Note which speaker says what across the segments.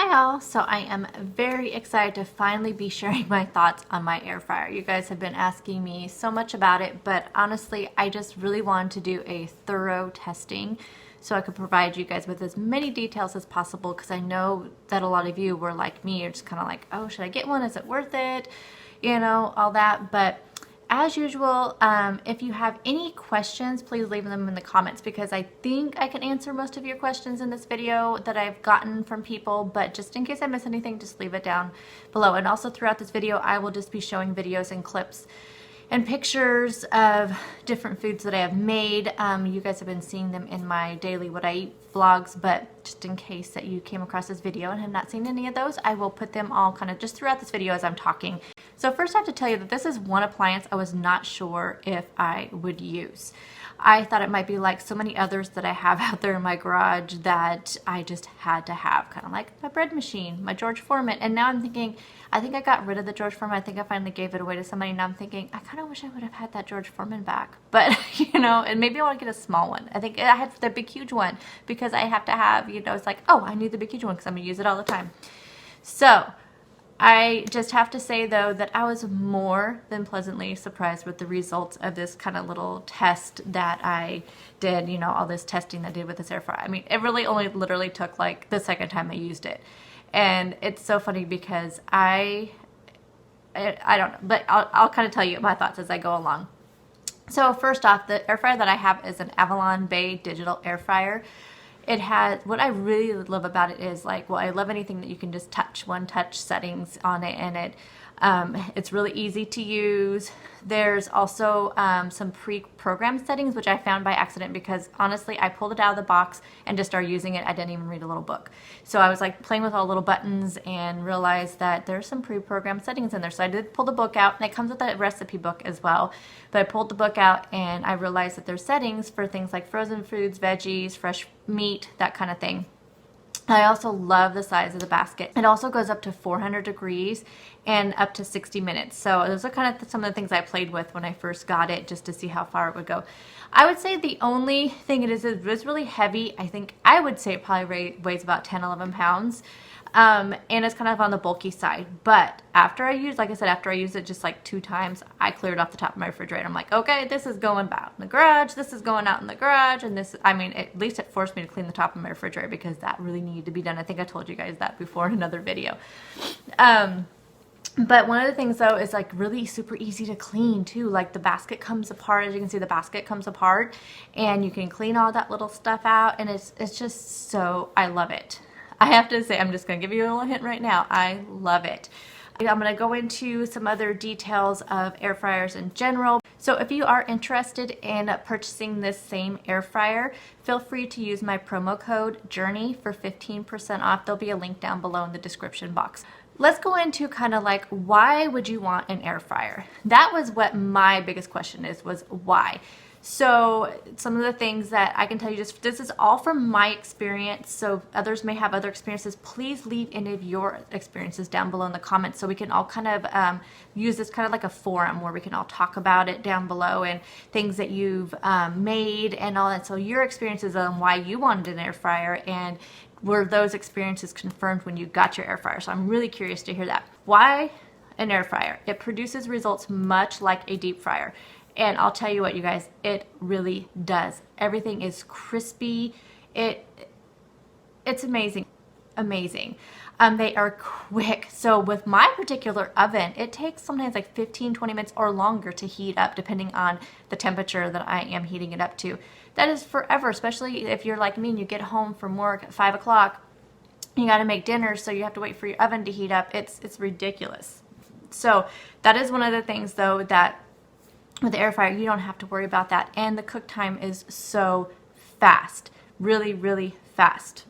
Speaker 1: Hi all, so I am very excited to finally be sharing my thoughts on my air fryer. You guys have been asking me so much about it, but honestly I just really wanted to do a thorough testing so I could provide you guys with as many details as possible, because I know that a lot of you were like me, you're just kind of like, oh, should I get one? Is it worth it? You know, all that. But as usual, if you have any questions, please leave them in the comments, because I think I can answer most of your questions in this video that I've gotten from people, but just in case I miss anything, just leave it down below. And also throughout this video, I will just be showing videos and clips and pictures of different foods that I have made. You guys have been seeing them in my daily what I eat vlogs, but just in case that you came across this video and have not seen any of those, I will put them all kind of just throughout this video as I'm talking. So first I have to tell you that this is one appliance I was not sure if I would use. I thought it might be like so many others that I have out there in my garage that I just had to have, kind of like my bread machine, my George Foreman. And now I'm thinking, I think I got rid of the George Foreman. I think I finally gave it away to somebody. Now I'm thinking, I kind of wish I would have had that George Foreman back. But, you know, and maybe I want to get a small one. I think I had the big huge one because I have to have, you know, it's like, oh, I need the big huge one because I'm going to use it all the time. So I just have to say, though, that I was more than pleasantly surprised with the results of this kind of little test that I did, you know, all this testing that I did with this air fryer. I mean, it really only literally took like the second time I used it. And it's so funny because I don't know, but I'll kind of tell you my thoughts as I go along. So first off, the air fryer that I have is an Avalon Bay digital air fryer. It has, what I really love about it is like, well, I love anything that you can just touch, one touch settings on it, and it's really easy to use. There's also some pre-programmed settings, which I found by accident because honestly, I pulled it out of the box and just started using it. I didn't even read a little book. So I was like playing with all the little buttons and realized that there's some pre-programmed settings in there. So I did pull the book out, and it comes with a recipe book as well. But I pulled the book out and I realized that there's settings for things like frozen foods, veggies, fresh meat, that kind of thing. I also love the size of the basket. It also goes up to 400 degrees and up to 60 minutes. So those are kind of some of the things I played with when I first got it, just to see how far it would go. I would say the only thing it is really heavy. I would say it probably weighs about 10, 11 pounds. And it's kind of on the bulky side. But after I used, like I said, after I used it just like 2 times, I cleared off the top of my refrigerator. I'm like, okay, this is going out in the garage. This is going out in the garage. And this, I mean, at least it forced me to clean the top of my refrigerator because that really needed to be done. I think I told you guys that before in another video. But one of the things though is like really super easy to clean too. Like the basket comes apart, as you can see, the basket comes apart and you can clean all that little stuff out, and it's just so, I love it. I have to say, I'm just going to give you a little hint right now. I love it. I'm going to go into some other details of air fryers in general. So if you are interested in purchasing this same air fryer, feel free to use my promo code JOURNEY for 15% off. There'll be a link down below in the description box. Let's go into kind of like, why would you want an air fryer? That was what my biggest question was why? So some of the things that I can tell you, just this is all from my experience, so others may have other experiences. Please leave any of your experiences down below in the comments so we can all kind of use this kind of like a forum where we can all talk about it down below, and things that you've made and all that. So your experiences on why you wanted an air fryer, and were those experiences confirmed when you got your air fryer? So I'm really curious to hear that. Why an air fryer? It produces results much like a deep fryer. And I'll tell you what, you guys, it really does. Everything is crispy. It's amazing. Amazing. They are quick. So with my particular oven, it takes sometimes like 15-20 minutes or longer to heat up, depending on the temperature that I am heating it up to. That is forever, especially if you're like me and you get home from work at 5 o'clock. You got to make dinner, so you have to wait for your oven to heat up. It's ridiculous. So that is one of the things, though, that with the air fryer, you don't have to worry about that. And the cook time is so fast. Really, really fast.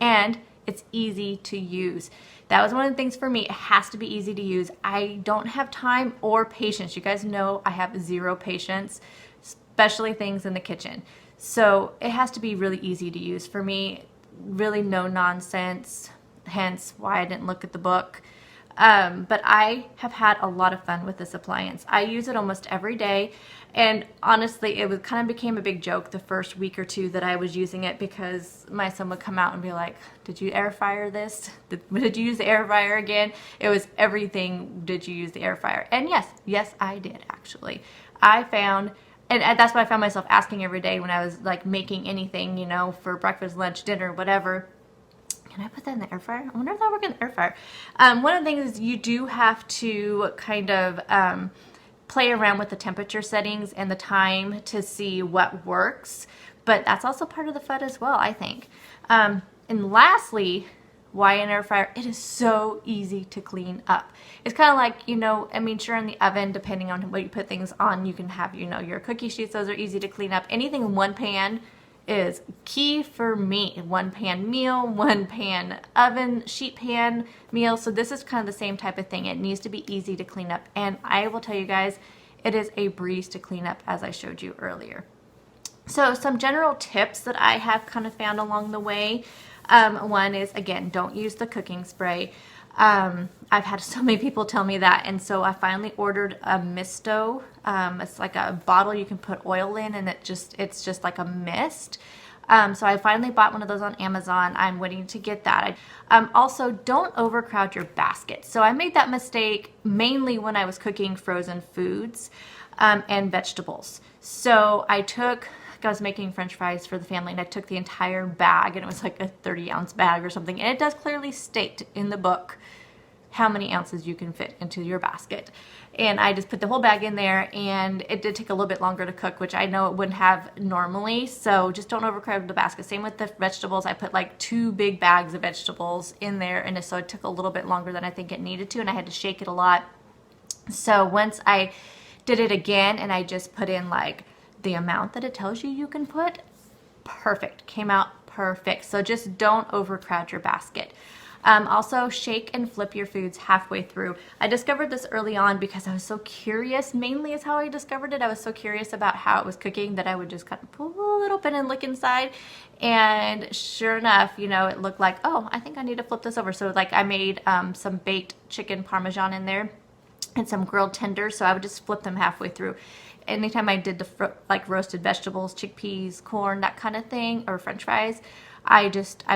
Speaker 1: And it's easy to use. That was one of the things for me. It has to be easy to use. I don't have time or patience. You guys know I have zero patience, especially things in the kitchen. So it has to be really easy to use. For me, really no nonsense, hence why I didn't look at the book. But I have had a lot of fun with this appliance. I use it almost every day. And honestly, it kind of became a big joke the first week or two that I was using it, because my son would come out and be like, did you air fryer this? Did you use the air fryer again? It was everything, did you use the air fryer? And yes, I did actually. I found, and that's what I found myself asking every day when I was like making anything, you know, for breakfast, lunch, dinner, whatever. Can I put that in the air fryer? I wonder if that works in the air fryer. One of the things is you do have to kind of play around with the temperature settings and the time to see what works, but that's also part of the fun as well, I think. And lastly, why an air fryer? It is so easy to clean up. It's kind of like, you know, I mean, sure, in the oven, depending on what you put things on, you can have, you know, your cookie sheets. Those are easy to clean up. Anything in one pan is key for me. One pan meal, one pan oven, sheet pan meal. So this is kind of the same type of thing. It needs to be easy to clean up. And I will tell you guys, it is a breeze to clean up, as I showed you earlier. So some general tips that I have kind of found along the way. One is, again, don't use the cooking spray. I've had so many people tell me that, and so I finally ordered a misto. It's like a bottle you can put oil in, and it's just like a mist. So I finally bought one of those on Amazon. I'm waiting to get that. Also, don't overcrowd your basket. So I made that mistake mainly when I was cooking frozen foods and vegetables. So I was making French fries for the family, and I took the entire bag, and it was like a 30-ounce bag or something. And it does clearly state in the book how many ounces you can fit into your basket. And I just put the whole bag in there, and it did take a little bit longer to cook, which I know it wouldn't have normally. So just don't overcrowd the basket. Same with the vegetables. I put like 2 big bags of vegetables in there, and so it took a little bit longer than I think it needed to, and I had to shake it a lot. So once I did it again, and I just put in like the amount that it tells you can put, perfect. Came out perfect. So just don't overcrowd your basket. Also, shake and flip your foods halfway through. I discovered this early on because I was so curious. Mainly is how I discovered it. I was so curious about how it was cooking that I would just kind of pull it open and look inside. And sure enough, you know, it looked like, oh, I think I need to flip this over. So like I made some baked chicken parmesan in there and some grilled tenders. So I would just flip them halfway through. Anytime I did the like roasted vegetables, chickpeas, corn, that kind of thing, or French fries, I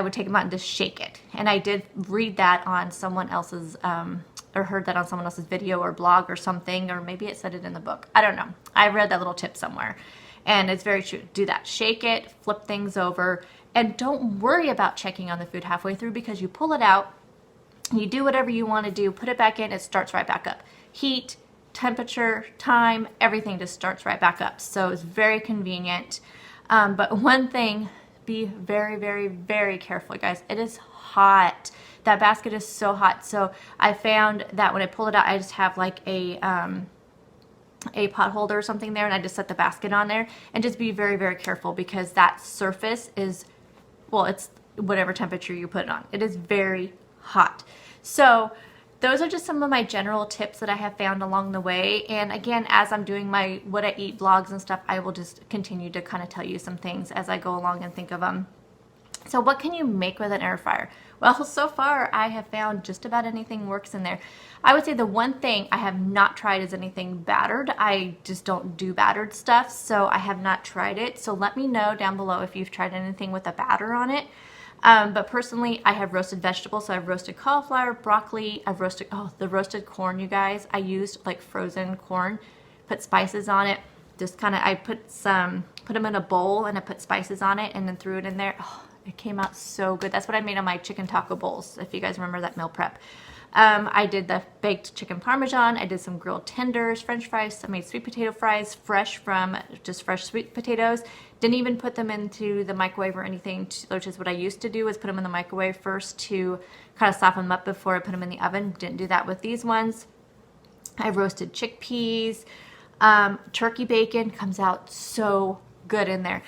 Speaker 1: would take them out and just shake it. And I did read that on someone else's, or heard that on someone else's video or blog or something, or maybe it said it in the book. I don't know. I read that little tip somewhere. And it's very true. Do that. Shake it, flip things over, and don't worry about checking on the food halfway through, because you pull it out, you do whatever you want to do, put it back in, it starts right back up. Heat, temperature, time, everything just starts right back up. So it's very convenient. But one thing, be very, very, very careful, guys. It is hot. That basket is so hot. So I found that when I pull it out, I just have like a pot holder or something there, and I just set the basket on there. And just be very, very careful, because that surface is, well, it's whatever temperature you put it on. It is very hot. So those are just some of my general tips that I have found along the way. And again, as I'm doing my what I eat vlogs and stuff, I will just continue to kind of tell you some things as I go along and think of them. So what can you make with an air fryer? Well, so far I have found just about anything works in there. I would say the one thing I have not tried is anything battered. I just don't do battered stuff, so I have not tried it. So let me know down below if you've tried anything with a batter on it. But personally, I have roasted vegetables. So I've roasted cauliflower, broccoli. I've roasted, the roasted corn, you guys. I used like frozen corn, put spices on it. Just kind of, I put them in a bowl, and I put spices on it, and then threw it in there. Oh, it came out so good. That's what I made on my chicken taco bowls, if you guys remember that meal prep. I did the baked chicken parmesan. I did some grilled tenders, French fries. I made sweet potato fries, fresh from just fresh sweet potatoes. Didn't even put them into the microwave or anything, which is what I used to do, is put them in the microwave first to kind of soften them up before I put them in the oven. Didn't do that with these ones. I roasted chickpeas. Turkey bacon comes out so good in there.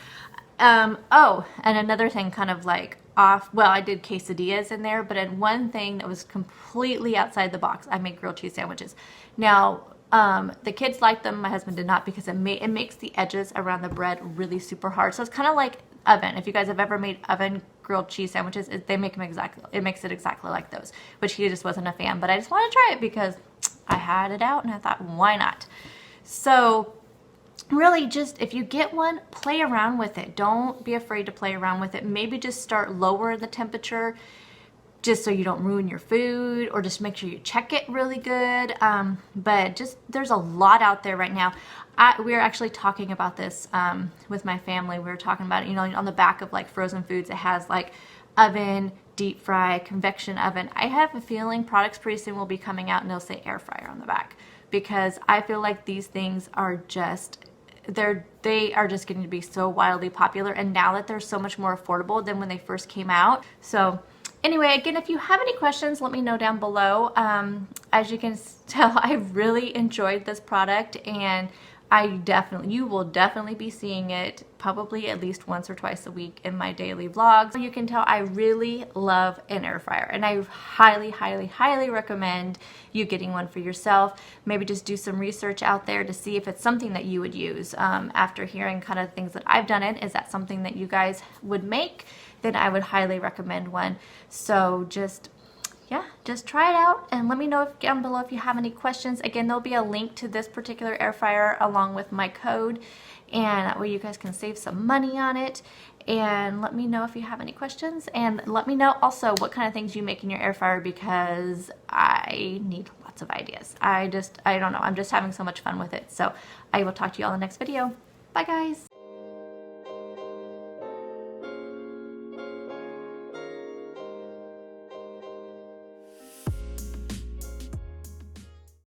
Speaker 1: Oh, and another thing kind of like off, well, I did quesadillas in there, but in one thing that was completely outside the box, I made grilled cheese sandwiches. Now, the kids liked them. My husband did not, because it makes the edges around the bread really super hard. So it's kind of like oven. If you guys have ever made oven grilled cheese sandwiches, they make them exactly, it makes it exactly like those, which he just wasn't a fan, but I just wanted to try it because I had it out and I thought, why not? So really, just if you get one, play around with it. Don't be afraid to play around with it. Maybe just start lower in the temperature just so you don't ruin your food, or just make sure you check it really good. But just, there's a lot out there right now. We were actually talking about this with my family. We were talking about it, you know, on the back of like frozen foods, it has like oven, deep fry, convection oven. I have a feeling products pretty soon will be coming out and they'll say air fryer on the back, because I feel like these things are just, they are just getting to be so wildly popular, and now that they're so much more affordable than when they first came out. So anyway, again, if you have any questions, let me know down below. As you can tell, I really enjoyed this product, and you will definitely be seeing it probably at least once or twice a week in my daily vlogs. You can tell I really love an air fryer, and I highly, highly, highly recommend you getting one for yourself. Maybe just do some research out there to see if it's something that you would use. After hearing kind of things that I've done is that something that you guys would make? Then I would highly recommend one. So just try it out and let me know down below if you have any questions. Again, there'll be a link to this particular air fryer along with my code, and that way you guys can save some money on it. And let me know if you have any questions, and let me know also what kind of things you make in your air fryer, because I need lots of ideas. I don't know, I'm just having so much fun with it. So I will talk to you all in the next video. Bye guys.